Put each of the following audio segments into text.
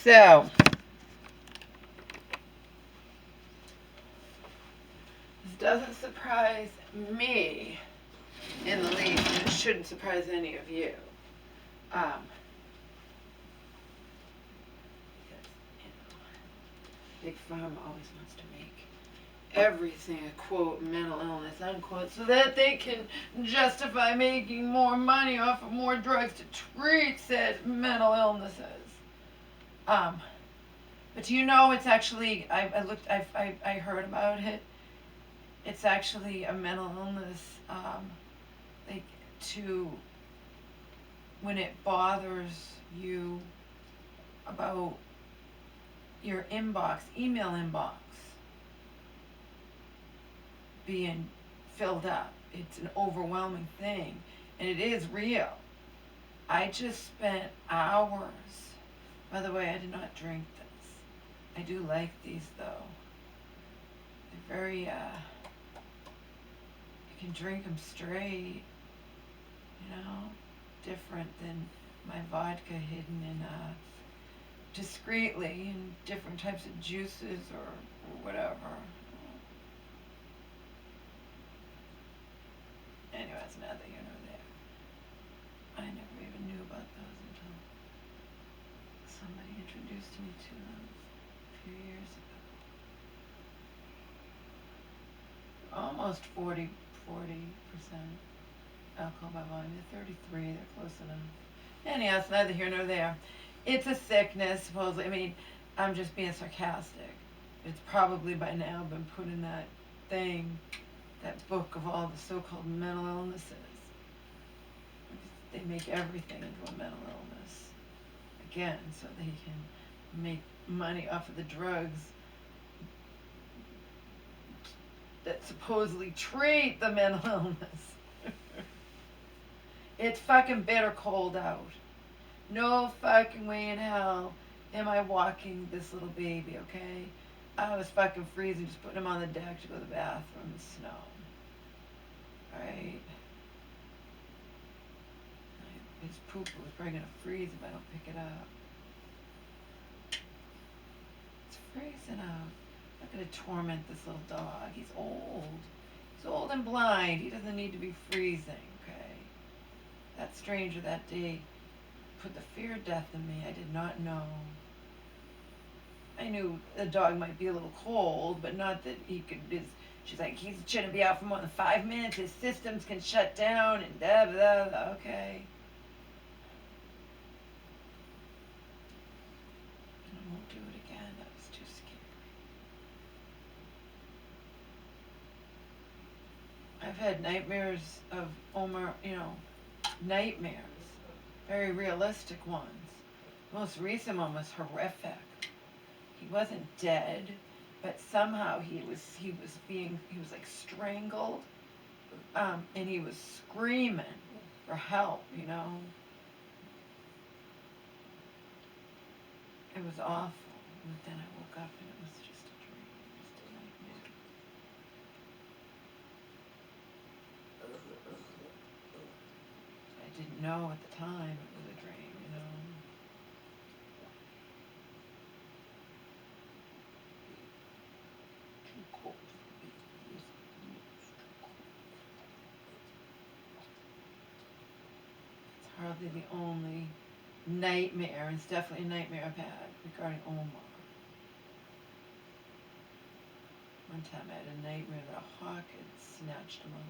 So, this doesn't surprise me in the least, and it shouldn't surprise any of you. Because, Big Pharma always wants to make everything a quote mental illness unquote so that they can justify making more money off of more drugs to treat said mental illnesses. But do you know it's actually I heard about it. It's actually a mental illness, like to when it bothers you about your inbox, email inbox being filled up. It's an overwhelming thing, and it is real. I just spent hours. By the way, I did not drink this. I do like these though. They're very, you can drink them straight, different than my vodka hidden in, discreetly in different types of juices or whatever. Anyway, that's neither here nor there. I never even knew about those until somebody introduced me to them a few years ago. Almost 40% alcohol by volume. They're 33. They're close enough. Anyhow, it's neither here nor there. It's a sickness, supposedly. I mean, I'm just being sarcastic. It's probably by now been put in that thing, that book of all the so-called mental illnesses. They make everything into a mental illness. Again, so they can make money off of the drugs that supposedly treat the mental illness. It's fucking bitter cold out. No fucking way in hell am I walking this little baby, okay? I was fucking freezing, just putting him on the deck to go to the bathroom in the snow. Right? His poop was probably gonna freeze if I don't pick it up. It's freezing out. I'm not gonna torment this little dog. He's old. He's old and blind. He doesn't need to be freezing, okay? That stranger that day put the fear of death in me. I did not know. I knew the dog might be a little cold, but not that he could. She's like, he shouldn't be out for more than 5 minutes. His systems can shut down and da da da. Okay. And I won't do it again. That was too scary. I've had nightmares of Omar, nightmares. Very realistic ones. The most recent one was horrific. He wasn't dead, but somehow he was like strangled, and he was screaming for help. It was awful. But then I woke up and it was just a dream, just a nightmare. I didn't know at the time it was a dream. Hardly the only nightmare. It's definitely a nightmare I've had regarding Omar. One time I had a nightmare that a hawk had snatched him up.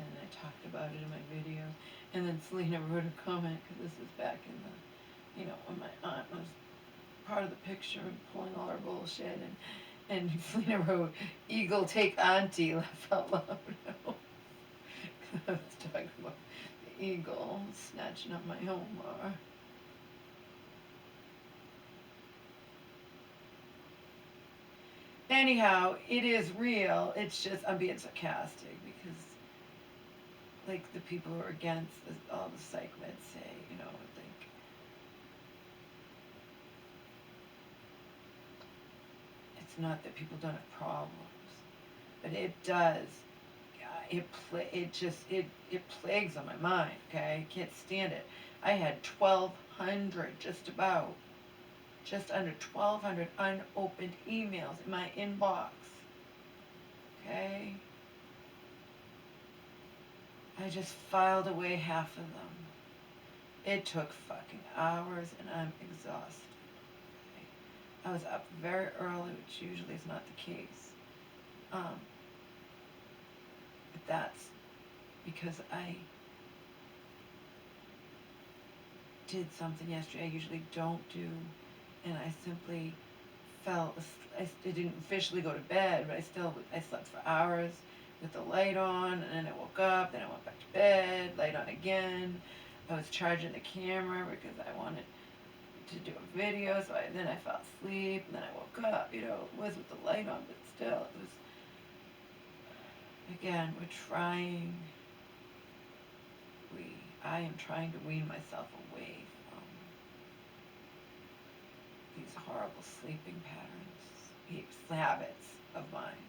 And I talked about it in my video. And then Selena wrote a comment, because this is back in the, when my aunt was part of the picture and pulling all our bullshit, and Selena wrote, "Eagle take auntie," laugh out loud. I was talking about the eagle snatching up my Omar. Anyhow, it is real. It's just, I'm being sarcastic because, like, the people who are against all the psych meds say, think it's It's not that people don't have problems, but it does. It plagues on my mind. Okay, I can't stand it. I had 1,200, just under 1,200 unopened emails in my inbox. Okay, I just filed away half of them. It took fucking hours, and I'm exhausted. I was up very early, which usually is not the case. But that's because I did something yesterday I usually don't do, and I simply I didn't officially go to bed, but I slept for hours with the light on, and then I woke up, then I went back to bed, light on again. I was charging the camera because I wanted to do a video, so then I fell asleep, and then I woke up. It was with the light on, but still, it was, again, I am trying to wean myself away from these horrible sleeping patterns, habits of mine.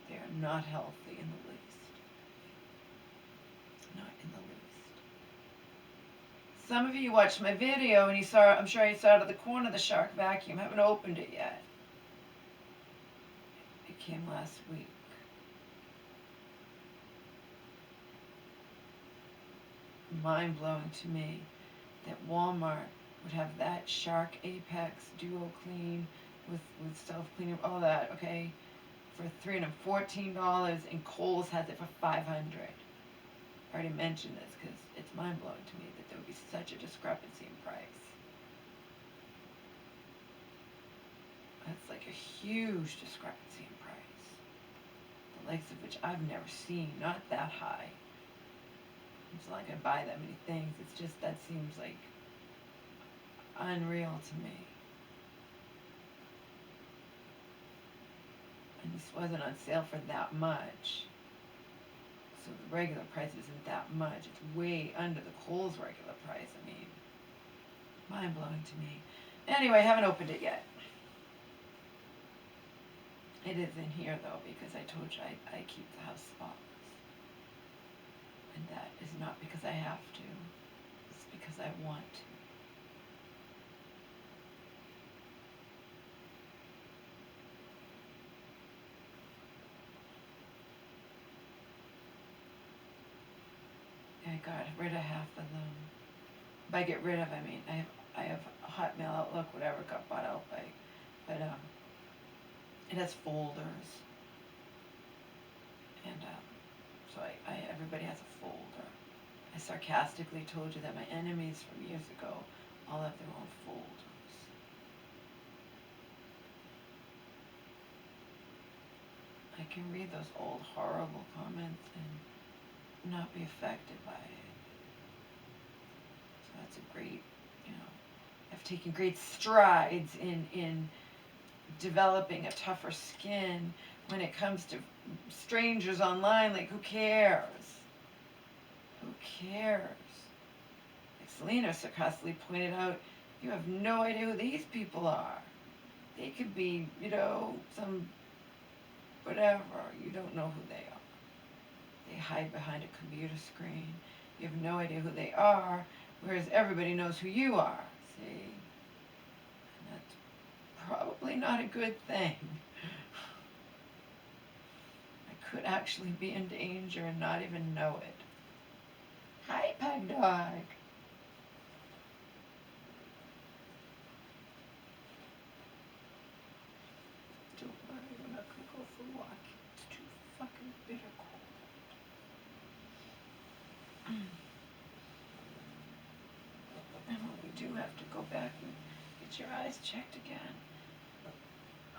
They are not healthy in the least. Not in the least. Some of you watched my video and I'm sure you saw out of the corner the shark vacuum. I haven't opened it yet. It came last week. Mind-blowing to me that Walmart would have that Shark Apex Duo Clean with self-cleaning, all that, okay, for $314, and Kohl's has it for $500. I already mentioned this because it's mind-blowing to me that there would be such a discrepancy in price. That's like a huge discrepancy in price, the likes of which I've never seen, not that high. It's not like I buy that many things. It's just, that seems like unreal to me. And this wasn't on sale for that much. So the regular price isn't that much. It's way under the Kohl's regular price. I mean, mind-blowing to me. Anyway, I haven't opened it yet. It is in here, though, because I told you I keep the house spotless. And that is not because I have to. It's because I want to. I got rid of half of them. By get rid of, I mean I have Hotmail, Outlook, whatever got bought out by, but it has folders, and so everybody has a folder. I sarcastically told you that my enemies from years ago all have their own folders. I can read those old horrible comments and not be affected by it. So that's a great, I've taken great strides in developing a tougher skin when it comes to strangers online. Like, who cares? Who cares? Like Selena sarcastically pointed out, you have no idea who these people are. They could be, some whatever. You don't know who they are. They hide behind a computer screen. You have no idea who they are, whereas everybody knows who you are. See? And that's probably not a good thing. I could actually be in danger and not even know it. Hi, pug dog. Don't worry, we're not going to go for a walk. It's too fucking bitter cold. And we do have to go back and get your eyes checked again.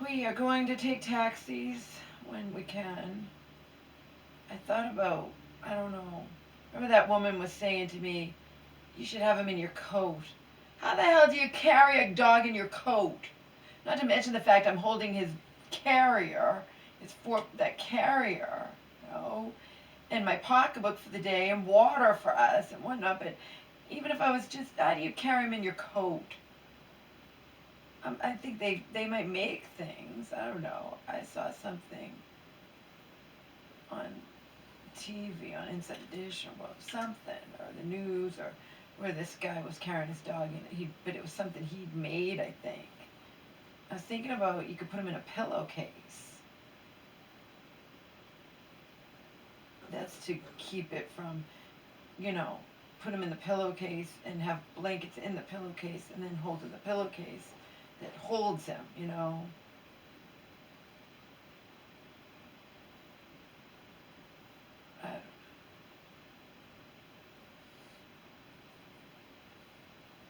We are going to take taxis when we can. I thought about, I don't know. Remember that woman was saying to me, you should have him in your coat. How the hell do you carry a dog in your coat? Not to mention the fact I'm holding his carrier, that carrier, and my pocketbook for the day, and water for us and whatnot. But even if I was just, how do you carry him in your coat? I think they might make things. I don't know. I saw something on TV, on Inside Edition, about something, or the news, or where this guy was carrying his dog, and but it was something he'd made, I think. I was thinking about you could put him in a pillowcase. That's to keep it from, you know, put him in the pillowcase and have blankets in the pillowcase and then hold to the pillowcase that holds him, you know. I don't,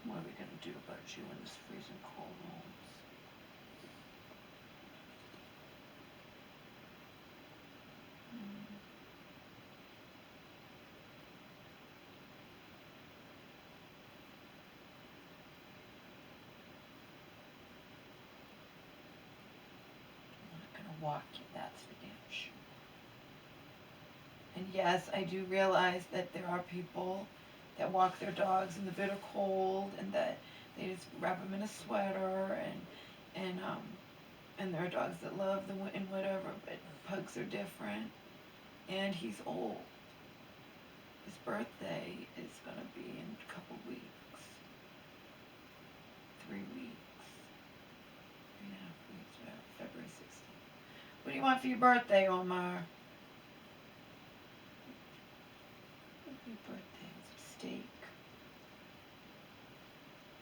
what are we going to do about you in this freezing cold homes? I'm not going to walk you, that's for damn sure. And yes, I do realize that there are people that walk their dogs in the bitter cold, and that they just wrap them in a sweater, and there are dogs that love the wind and whatever, but pugs are different, and he's old. His birthday is gonna be in a couple weeks, 3 weeks, 3.5 weeks, February 16th. What do you want for your birthday, Omar? What for your birthday? Some steak.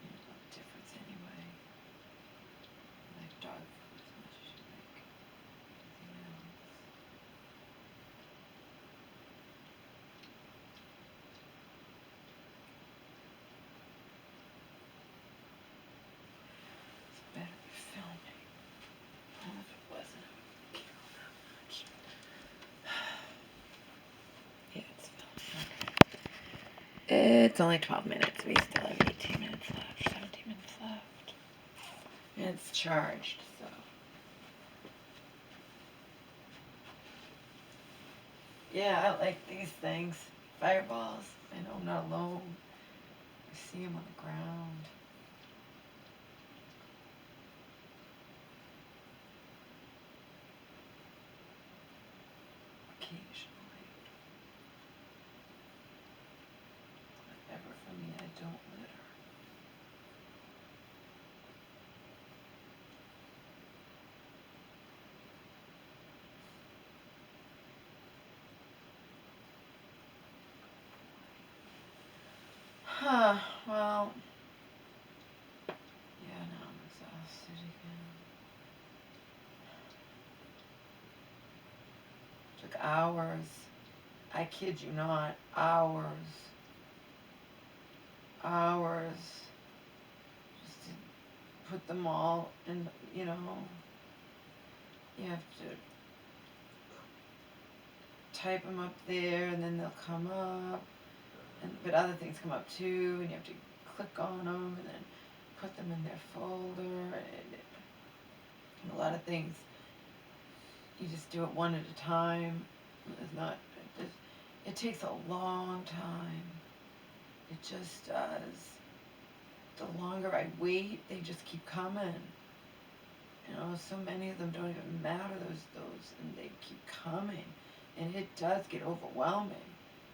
There's no difference anyway. I like dog food as much as you like anything else. It's better be filming. Well, if it wasn't, I wouldn't care all that much. Yeah, it's filming. Okay. It's only 12 minutes. We still have 18 minutes left, 17 minutes left. And it's charged, so. Yeah, I like these things. Fireballs. I know I'm not alone. I see them on the ground. Occasionally. Whatever for me, I don't litter. Huh, well. Yeah, now I'm exhausted again. Took hours. I kid you not. Hours. Hours. Just to put them all in, you know. You have to type them up there, and then they'll come up. But other things come up too, and you have to click on them, and then put them in their folder, and a lot of things you just do it one at a time. It's not. It takes a long time. It just does. The longer I wait, they just keep coming. You know, so many of them don't even matter. Those, and they keep coming, and it does get overwhelming.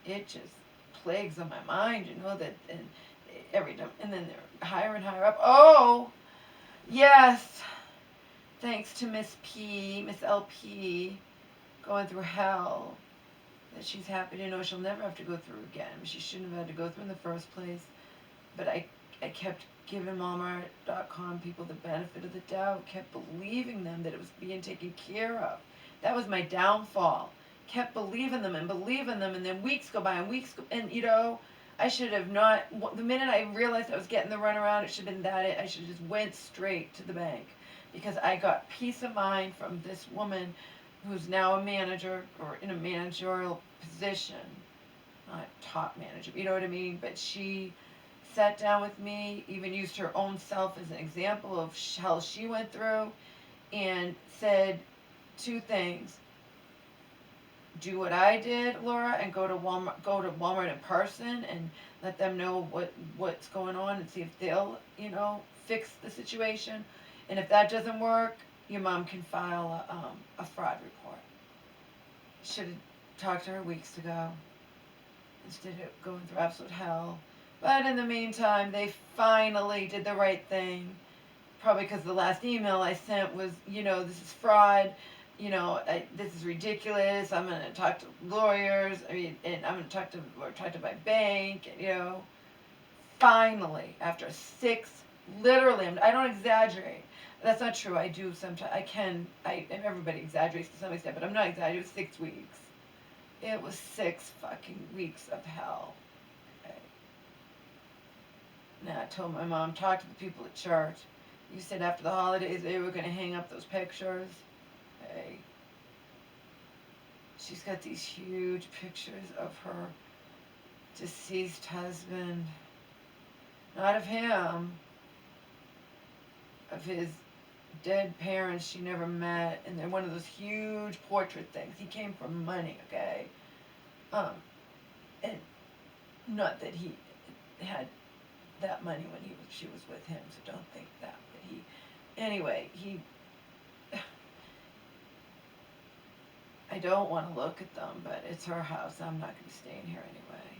It just plagues on my mind, you know, that, and every time, and then they're higher and higher up. Oh, yes, thanks to Miss P, Miss LP, going through hell, that she's happy to know she'll never have to go through again. She shouldn't have had to go through in the first place, but I kept giving Walmart.com people the benefit of the doubt, kept believing them that it was being taken care of. That was my downfall. Kept believing them, and then weeks go by, and weeks go, and you know, I should have not. The minute I realized I was getting the runaround, it should have been that. I should have just went straight to the bank, because I got peace of mind from this woman, who's now a manager or in a managerial position, not top manager. You know what I mean? But she sat down with me, even used her own self as an example of hell she went through, and said two things: do what I did, Laura, and go to Walmart in person and let them know what's going on, and see if they'll, you know, fix the situation. And if that doesn't work, your mom can file a fraud report. Should have talked to her weeks ago instead of going through absolute hell. But in the meantime, they finally did the right thing. Probably because the last email I sent was, this is fraud. This is ridiculous. I'm going to talk to lawyers. And I'm going to talk to my bank. Finally, after literally, I don't exaggerate. That's not true. I do sometimes. Everybody exaggerates to some extent, but I'm not exaggerating. It was 6 weeks. It was 6 fucking weeks of hell. Okay. Now, I told my mom, talk to the people at church. You said after the holidays they were going to hang up those pictures. Okay. She's got these huge pictures of her deceased husband. Not of him. Of his dead parents she never met. And they're one of those huge portrait things. He came from money, okay? And not that he had that money when she was with him, so don't think that. But anyway, I don't want to look at them, but it's her house. I'm not going to be staying here anyway.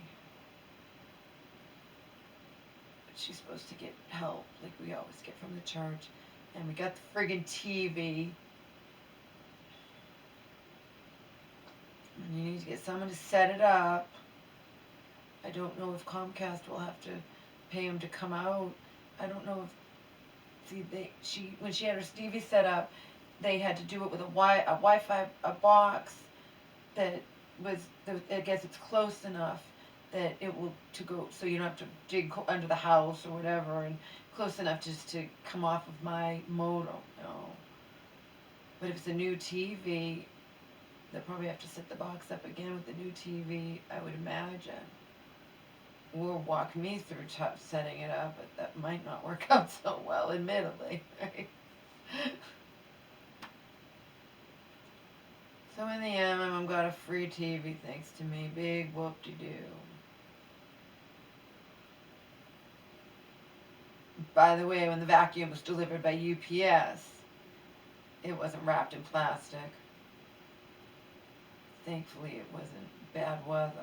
But she's supposed to get help, like we always get from the church. And we got the friggin' TV. And you need to get someone to set it up. I don't know if Comcast will have to pay him to come out. I don't know if when she had her TV set up, they had to do it with a Wi-Fi box that was, I guess it's close enough that it will to go, so you don't have to dig under the house or whatever, and close enough just to come off of my modem. But if it's a new TV, they'll probably have to set the box up again with the new TV, I would imagine. Or walk me through setting it up, but that might not work out so well, admittedly. Right? So in the end, my mom got a free TV thanks to me. Big whoop-de-doo. By the way, when the vacuum was delivered by UPS, it wasn't wrapped in plastic. Thankfully, it wasn't bad weather.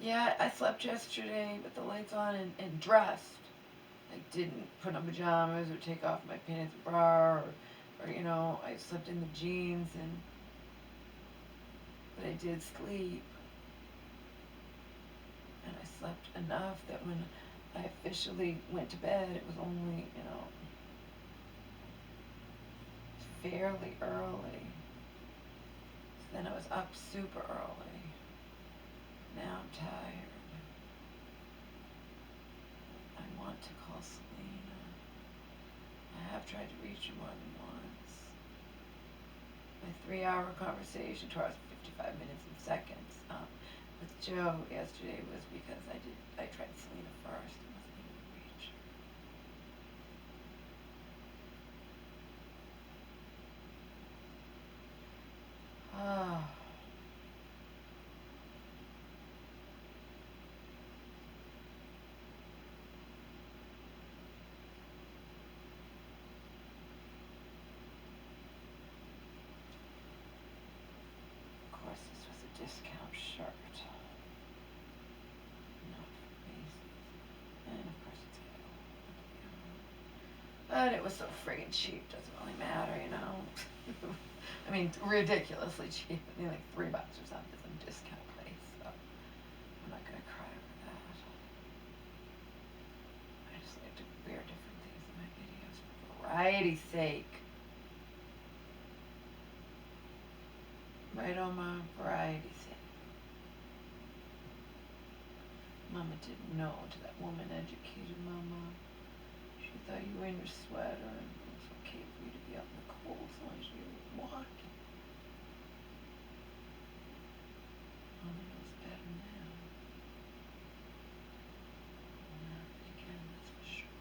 Yeah, I slept yesterday with the lights on and dressed. I didn't put on pajamas or take off my pants and bra or I slept in the jeans but I did sleep. And I slept enough that when I officially went to bed, it was only, fairly early. So then I was up super early. Now I'm tired. I want to call Selena. I have tried to reach her more than once. My 3-hour conversation, 2 hours and 55 minutes and seconds, with Joe yesterday was because I tried Selena first and wasn't able to reach her. Ah. Of course, this was a discount shirt. Not from Macy's. And of course it's but it was so friggin' cheap, doesn't really matter, I mean, ridiculously cheap. Like $3 or something, some discount place. So I'm not gonna cry over that. I just like to wear different things in my videos for variety's sake. Right on my variety's sake. Mama didn't know to that woman educated mama. She thought you were in your sweater and it was okay for you to be out in the cold as long as you were walking. Mama knows better now. Not again, that's for sure.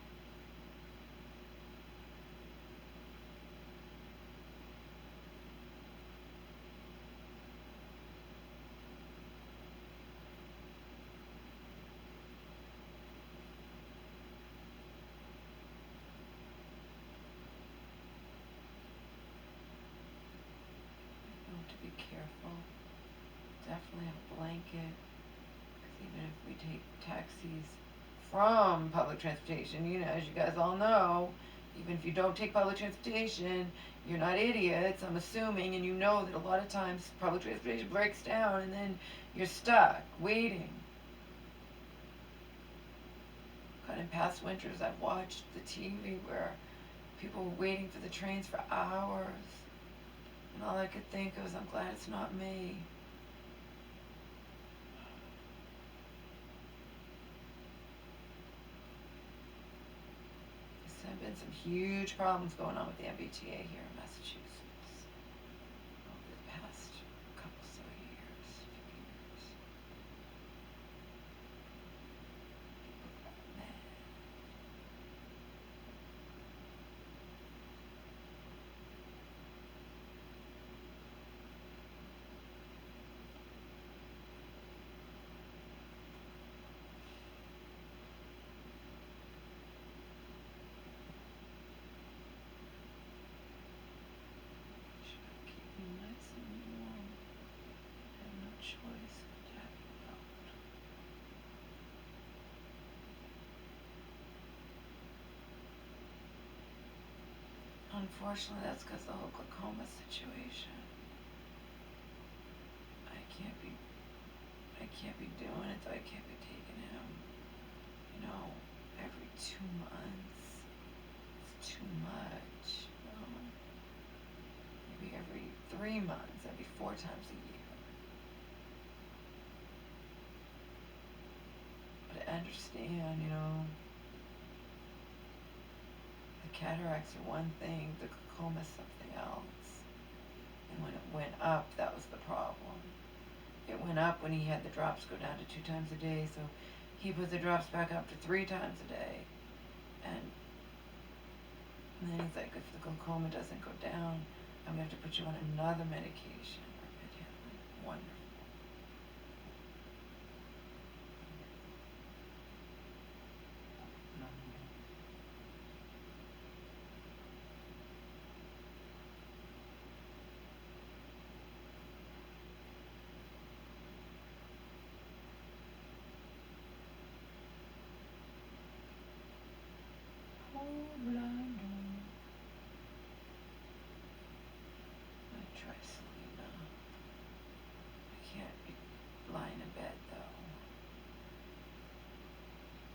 definitely have a blanket. Because even if we take taxis from public transportation, you know, as you guys all know, even if you don't take public transportation, you're not idiots, I'm assuming, and you know that a lot of times public transportation breaks down and then you're stuck waiting. God, in past winters, I've watched the TV where people were waiting for the trains for hours, and all I could think of was, I'm glad it's not me. There's been some huge problems going on with the MBTA here in Massachusetts over the past couple so years, few years. Man. Should I keep you nice and warm? I have no choice but to have you out. Unfortunately, that's because the whole glaucoma situation. I can't be, I can't be doing it though. I can't be taking him, you know, every 2 months. It's too much, you know. Maybe every 3 months. That'd be 4 times a year. But I understand, you know, the cataracts are one thing, the glaucoma is something else. And when it went up, that was the problem. It went up when he had the drops go down to 2 times a day, so he put the drops back up to 3 times a day. And then he's like, if the glaucoma doesn't go down, I'm going to have to put you on another medication. Wonderful. Oh, Blando. I try Selena. I can't be lying in bed though.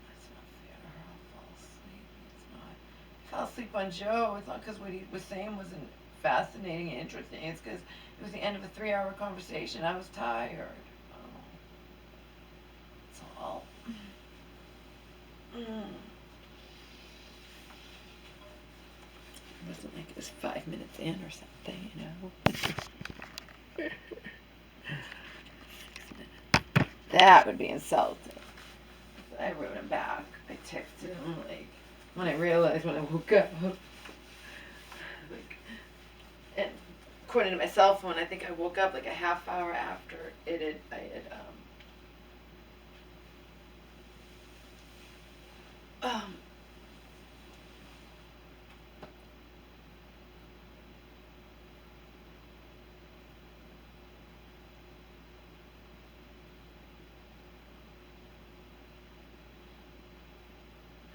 That's not fair to her. I'll fall asleep. It's not. I fell asleep on Joe. It's not because what he was saying wasn't fascinating and interesting. It's because it was the end of a 3-hour conversation. I was tired. Oh, that's all. It wasn't like it was 5 minutes in or something, you know. That would be insulting. I wrote him back. I texted him like when I realized when I woke up. Like, and according to my cell phone, I think I woke up like a half hour after it had.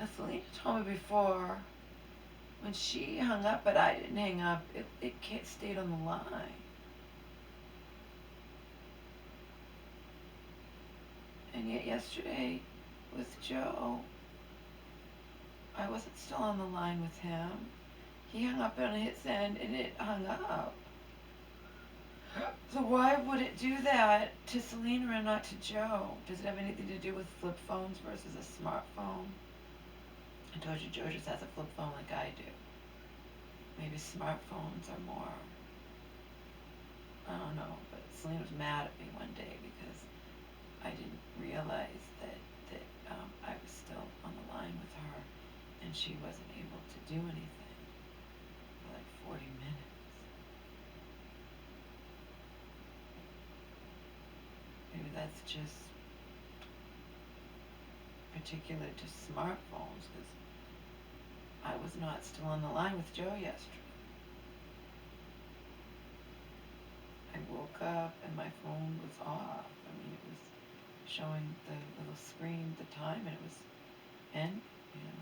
As Selena told me before, when she hung up, but I didn't hang up, it stayed on the line. And yet yesterday with Joe, I wasn't still on the line with him. He hung up on his end and it hung up. So why would it do that to Selena and not to Joe? Does it have anything to do with flip phones versus a smartphone? I told you Joe just has a flip phone like I do. Maybe smartphones are more, I don't know, but Selena was mad at me one day because I didn't realize that I was still on the line with her and she wasn't able to do anything for like 40 minutes. Maybe that's just particular to smartphones because I was not still on the line with Joe yesterday. I woke up and my phone was off. I mean, it was showing the little screen, the time, and it was end, you know.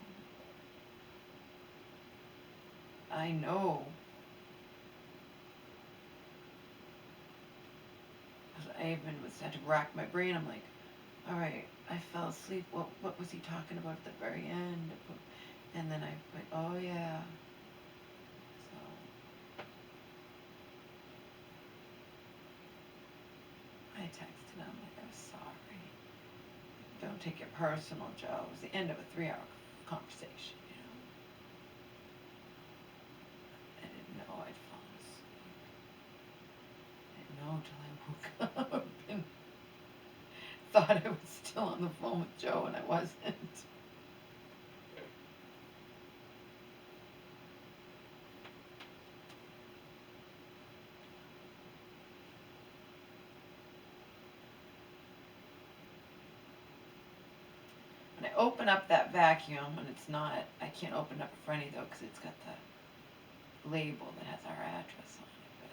I know. I even had to rack my brain. I'm like, all right, I fell asleep. What was he talking about at the very end? And then I went, oh yeah. So I texted him like I was sorry. Don't take it personal, Joe. It was the end of a 3-hour conversation, you know. I didn't know I'd fallen asleep. I didn't know till I woke up and thought I was still on the phone with Joe, and I wasn't. When I open up that vacuum, and it's not, I can't open up for any though, because it's got the label that has our address on it. But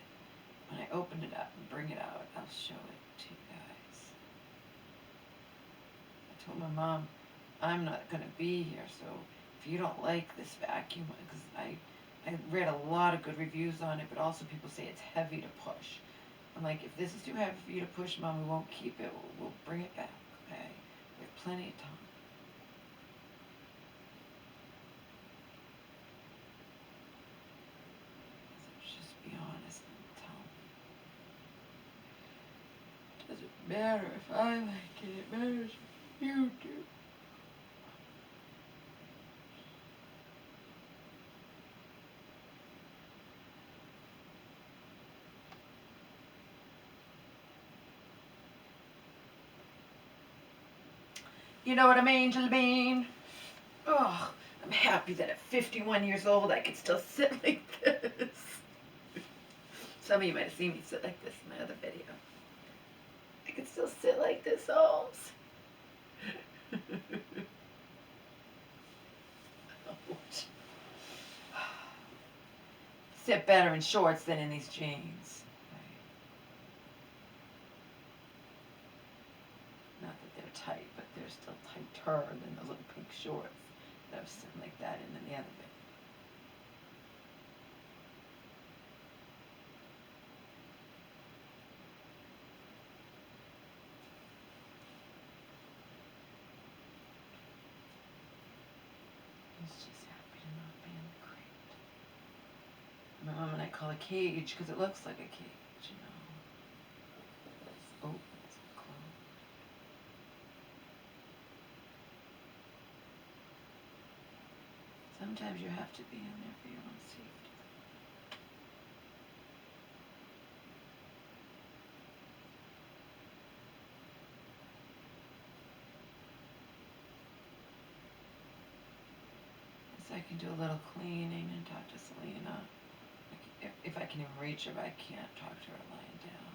when I open it up and bring it out, I'll show it to you guys. I told my mom, I'm not going to be here, so if you don't like this vacuum, because I read a lot of good reviews on it, but also people say it's heavy to push. I'm like, if this is too heavy for you to push, Mom, we won't keep it. We'll bring it back, okay? We have plenty of time. So just be honest and tell me. Doesn't matter if I like it. It matters if you do. You know what I mean, Angel? Oh, I'm happy that at 51 years old I can still sit like this. Some of you might have seen me sit like this in my other video. I can still sit like this, Holmes. Sit better in shorts than in these jeans. Right. Not that they're tight, but they're still tighter than those little pink shorts that I was sitting like that in the other video. He's just happy to not be in the crate. My mom and I call it a cage because it looks like a cage, you know. It's open, it's closed. Sometimes you have to be in there for your own safety. So I can do a little cleaning and talk to Selena. If I can even reach her, but I can't talk to her lying down.